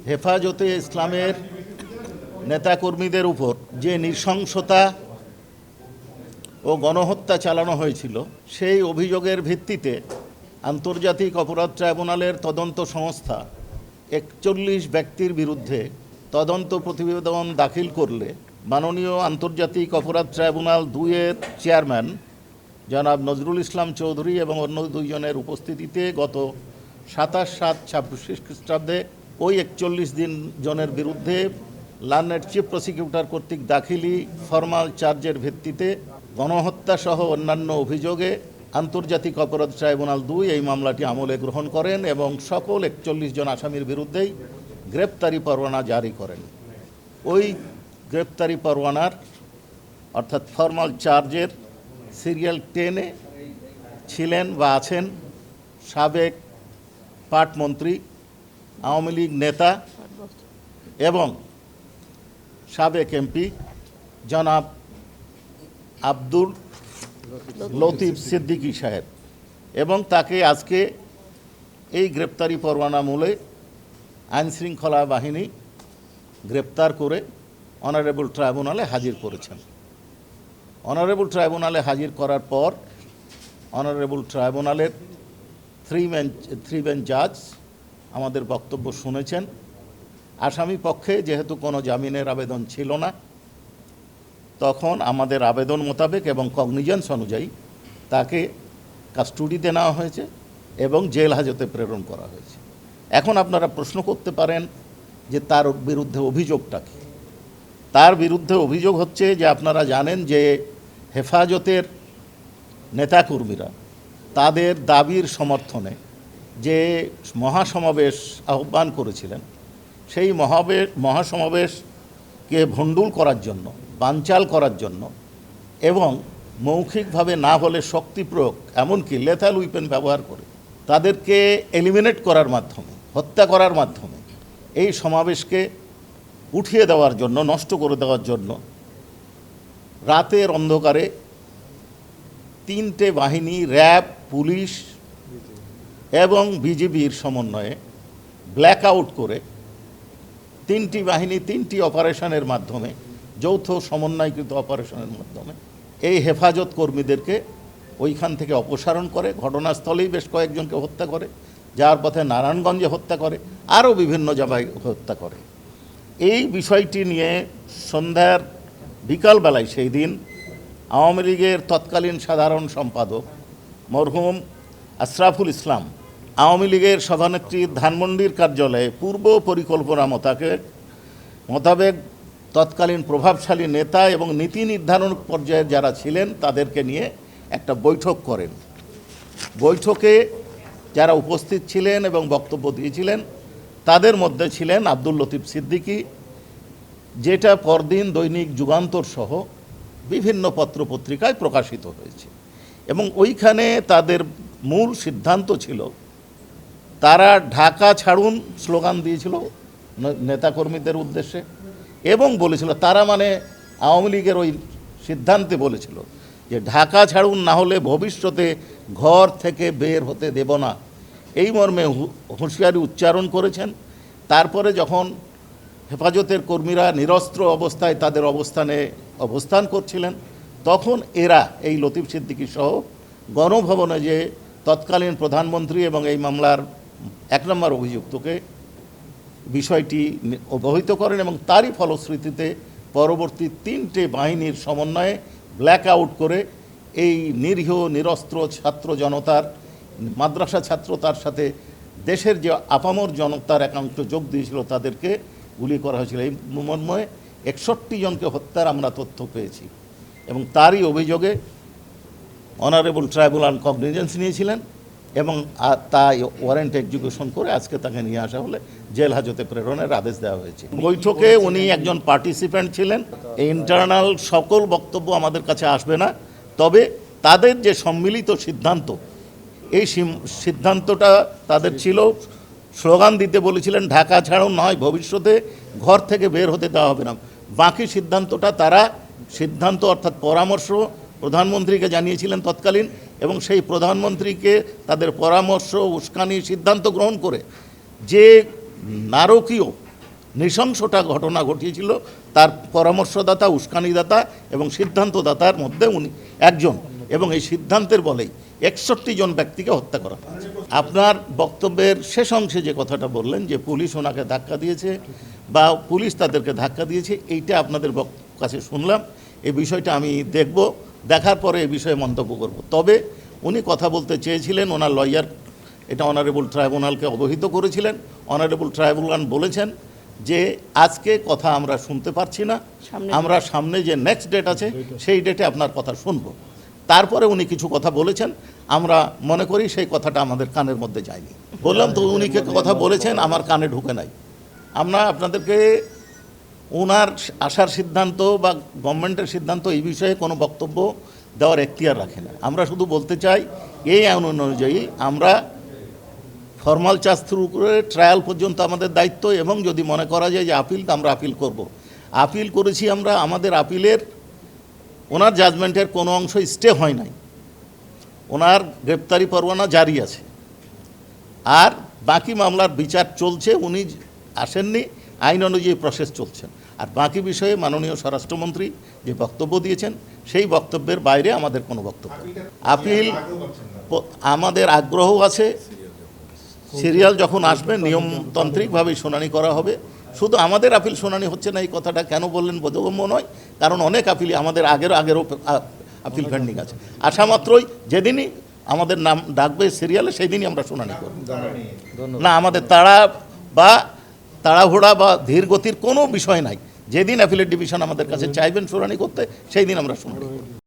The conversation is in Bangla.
হেফাজতে ইসলামের নেতাকর্মীদের উপর যে নৃশংসতা ও গণহত্যা চালানো হয়েছিল সেই অভিযোগের ভিত্তিতে আন্তর্জাতিক অপরাধ ট্রাইব্যুনালের তদন্ত সংস্থা ৪১ ব্যক্তির বিরুদ্ধে তদন্ত প্রতিবেদন দাখিল করলে মাননীয় আন্তর্জাতিক অপরাধ ট্রাইব্যুনাল ২-এর চেয়ারম্যান জনাব নজরুল ইসলাম চৌধুরী এবং অন্য দুইজনের উপস্থিতিতে গত ২৭/৭/২৬ খ্রিস্টাব্দে ওই ৪১ জনের বিরুদ্ধে লার্নেড চিফ প্রসিকিউটর কর্তৃক দাখিলি ফরমাল চার্জের ভিত্তিতে গণহত্যা সহ অন্যান্য অভিযোগে আন্তর্জাতিক অপরাধ ট্রাইব্যুনাল ২ এই মামলাটি আমলে গ্রহণ করেন এবং সকল ৪১ জন আসামির বিরুদ্ধেই গ্রেপ্তারি পরোয়ানা জারি করেন। ওই গ্রেপ্তারি পরোয়ানার অর্থাৎ ফরমাল চার্জের সিরিয়াল 10-এ ছিলেন বা আছেন সাবেক পাটমন্ত্রী, আওয়ামী লীগ নেতা এবং সাবেক এমপি জনাব আব্দুল লতিফ সিদ্দিকী সাহেব, এবং তাকে আজকে এই গ্রেপ্তারি পরোয়ানা মূলে আইনশৃঙ্খলা বাহিনী গ্রেপ্তার করে অনারেবল ট্রাইব্যুনালে হাজির করেছেন। অনারেবল ট্রাইব্যুনালে হাজির করার পর অনারেবল ট্রাইব্যুনালের থ্রি বেঞ্চ জাজ আমাদের বক্তব্য শুনেছেন। আসামি পক্ষে যেহেতু কোনো জামিনের আবেদন ছিল না, তখন আমাদের আবেদন মোতাবেক এবং কগনিজেন্স অনুযায়ী তাকে কাস্টডিতে নেওয়া হয়েছে এবং জেল হাজতে প্রেরণ করা হয়েছে। এখন আপনারা প্রশ্ন করতে পারেন যে তার বিরুদ্ধে অভিযোগটা কী? তার বিরুদ্ধে অভিযোগ হচ্ছে যে আপনারা জানেন যে হেফাজতের নেতাকর্মীরা তাদের দাবির সমর্থনে যে মহাসমাবেশ আহ্বান করেছিলেন, সেই মহাসমাবেশকে ভণ্ডুল করার জন্য, বানচাল করার জন্য এবং মৌখিকভাবে না হলে শক্তি প্রয়োগ, এমনকি লেথাল উইপেন ব্যবহার করে তাদেরকে এলিমিনেট করার মাধ্যমে, হত্যা করার মাধ্যমে এই সমাবেশকে উঠিয়ে দেওয়ার জন্য, নষ্ট করে দেওয়ার জন্য রাতের অন্ধকারে 3টে বাহিনী, র্যাব, পুলিশ এবং বিজিবির সমন্বয়ে ব্ল্যাক আউট করে 3টি বাহিনী 3টি অপারেশনের মাধ্যমে, যৌথ সমন্বয়কৃত অপারেশনের মাধ্যমে এই হেফাজত কর্মীদেরকে ওইখান থেকে অপসারণ করে, ঘটনাস্থলেই বেশ কয়েকজনকে হত্যা করে, যাওয়ার পথে নারায়ণগঞ্জে হত্যা করে, আরও বিভিন্ন জায়গায় হত্যা করে। এই বিষয়টি নিয়ে সন্ধ্যার বিকালবেলায় সেই দিন আওয়ামী লীগের তৎকালীন সাধারণ সম্পাদক মরহুম আশরাফুল ইসলাম আওয়ামী লীগের সভানেত্রীর ধানমন্ডির কার্যালয়ে পূর্ব পরিকল্পনা মোতাবেক তৎকালীন প্রভাবশালী নেতা এবং নীতি নির্ধারণ পর্যায়ের যারা ছিলেন তাদেরকে নিয়ে একটা বৈঠক করেন। বৈঠকে যারা উপস্থিত ছিলেন এবং বক্তব্য দিয়েছিলেন তাদের মধ্যে ছিলেন আব্দুল লতিফ সিদ্দিকী, যেটা পরদিন দৈনিক যুগান্তর সহ বিভিন্ন পত্রপত্রিকায় প্রকাশিত হয়েছে। এবং ওইখানে তাদের মূল সিদ্ধান্ত ছিল, তারা ঢাকা ছাড়ুন স্লোগান দিয়েছিল নেতাকর্মীদের উদ্দেশ্যে এবং বলেছিল, তারা মানে আওয়ামী লীগের ওই সিদ্ধান্তে বলেছিল যে ঢাকা ছাড়ুন, না হলে ভবিষ্যতে ঘর থেকে বের হতে দেব না, এই মর্মে হুঁশিয়ারি উচ্চারণ করেছেন। তারপরে যখন হেফাজতের কর্মীরা নিরস্ত্র অবস্থায় তাদের অবস্থান করছিলেন, তখন এরা এই লতিফ সিদ্দিকী সহ গণভবনে যে তৎকালীন প্রধানমন্ত্রী এবং এই মামলার 1 নম্বর অভিযুক্তকে বিষয়টি অবহিত করেন এবং তারই ফলশ্রুতিতে পরবর্তী 3টে বাহিনীর সমন্বয়ে ব্ল্যাক আউট করে এই নিরীহ নিরস্ত্র ছাত্র জনতার, মাদ্রাসা ছাত্র, তার সাথে দেশের যে আপামর জনতার একাংশ যোগ দিয়েছিল তাদেরকে গুলি করা হয়েছিল। এই মর্মে 61 জনকে হত্যার আমরা তথ্য পেয়েছি এবং তারই অভিযোগে অনারেবল ট্রাইব্যুনাল কগনিজেন্স নিয়েছিলেন এবং তাই ওয়ারেন্ট এক্সিকিউশন করে আজকে তাকে নিয়ে আসা হলে জেল হাজতে প্রেরণের আদেশ দেওয়া হয়েছে। বৈঠকে উনি একজন পার্টিসিপেন্ট ছিলেন। এই ইন্টারনাল সকল বক্তব্য আমাদের কাছে আসবে না, তবে তাদের যে সম্মিলিত সিদ্ধান্ত, এই সিদ্ধান্তটা তাদের ছিল, স্লোগান দিতে বলেছিলেন ঢাকা ছাড়ুন, নয় ভবিষ্যতে ঘর থেকে বের হতে দেওয়া হবে না। বাকি সিদ্ধান্তটা তারা অর্থাৎ পরামর্শ প্রধানমন্ত্রীকে জানিয়েছিলেন তৎকালীন, এবং সেই প্রধানমন্ত্রীকে তাদের পরামর্শ, উস্কানি, সিদ্ধান্ত গ্রহণ করে যে নারকীয় নৃশংসটা ঘটনা ঘটিয়েছিল তার পরামর্শদাতা, উস্কানিদাতা এবং সিদ্ধান্তদাতার মধ্যে উনি একজন, এবং এই সিদ্ধান্তের বলেই 61 জন ব্যক্তিকে হত্যা করা হয়েছে। আপনার বক্তব্যের শেষ অংশে যে কথাটা বললেন যে পুলিশ ওনাকে ধাক্কা দিয়েছে বা পুলিশ তাদেরকে ধাক্কা দিয়েছে, এইটা আপনাদের কাছে শুনলাম। এই বিষয়টা আমি দেখব, দেখার পরে এই বিষয়ে মন্তব্য করব। তবে উনি কথা বলতে চেয়েছিলেন, ওনার লয়ার এটা অনারেবল ট্রাইব্যুনালকে অবহিত করেছিলেন। অনারেবল ট্রাইব্যুনাল বলেছেন যে আজকে কথা আমরা শুনতে পারছি না, আমরা সামনে যে নেক্সট ডেট আছে সেই ডেটে আপনার কথা শুনব। তারপরে উনি কিছু কথা বলেছেন, আমরা মনে করি সেই কথাটা আমাদের কানের মধ্যে যায়নি। বললাম তো উনি কথা বলেছেন আমার কানে ঢুকে নাই। আমরা আপনাদেরকে ওনার আসার সিদ্ধান্ত বা গভর্নমেন্টের সিদ্ধান্ত এই বিষয়ে কোনো বক্তব্য দেওয়ার এখতিয়ার রাখে না। আমরা শুধু বলতে চাই এই আইন অনুযায়ী আমরা ফর্মাল চার্জ থ্রু করে ট্রায়াল পর্যন্ত আমাদের দায়িত্ব, এবং যদি মনে করা যায় যে আপিল, আমরা আপিল করব। আপিল করেছি আমরা, আমাদের আপিলের ওনার জাজমেন্টের কোনো অংশ স্টে হয় নাই, ওনার গ্রেপ্তারি পরোয়ানা জারি আছে, আর বাকি মামলার বিচার চলছে। উনি আসেননি, আইন অনুযায়ী প্রসেস চলছেন। আর বাকি বিষয়ে মাননীয় স্বরাষ্ট্রমন্ত্রী যে বক্তব্য দিয়েছেন সেই বক্তব্যের বাইরে আমাদের কোনো বক্তব্য নেই। আপিল আমাদের আগ্রহ আছে, সিরিয়াল যখন আসবে নিয়মতান্ত্রিকভাবে শুনানি করা হবে। শুধু আমাদের আপিল শুনানি হচ্ছে না এই কথাটা কেন বললেন বোধগম্য নয়, কারণ অনেক আপিলই আমাদের আগেরও আপিল পেন্ডিং আছে। আসা মাত্রই যেদিনই আমাদের নাম ডাকবে সিরিয়ালে সেই দিনই আমরা শুনানি করব। না, আমাদের তাড়াহুড়া বা ধীর গতির কোনো বিষয় নাই। যেদিন অ্যাপিলেট ডিভিশন আমাদের কাছে চাইবেন শুনানি করতে, সেই দিন আমরা শুনানি করব।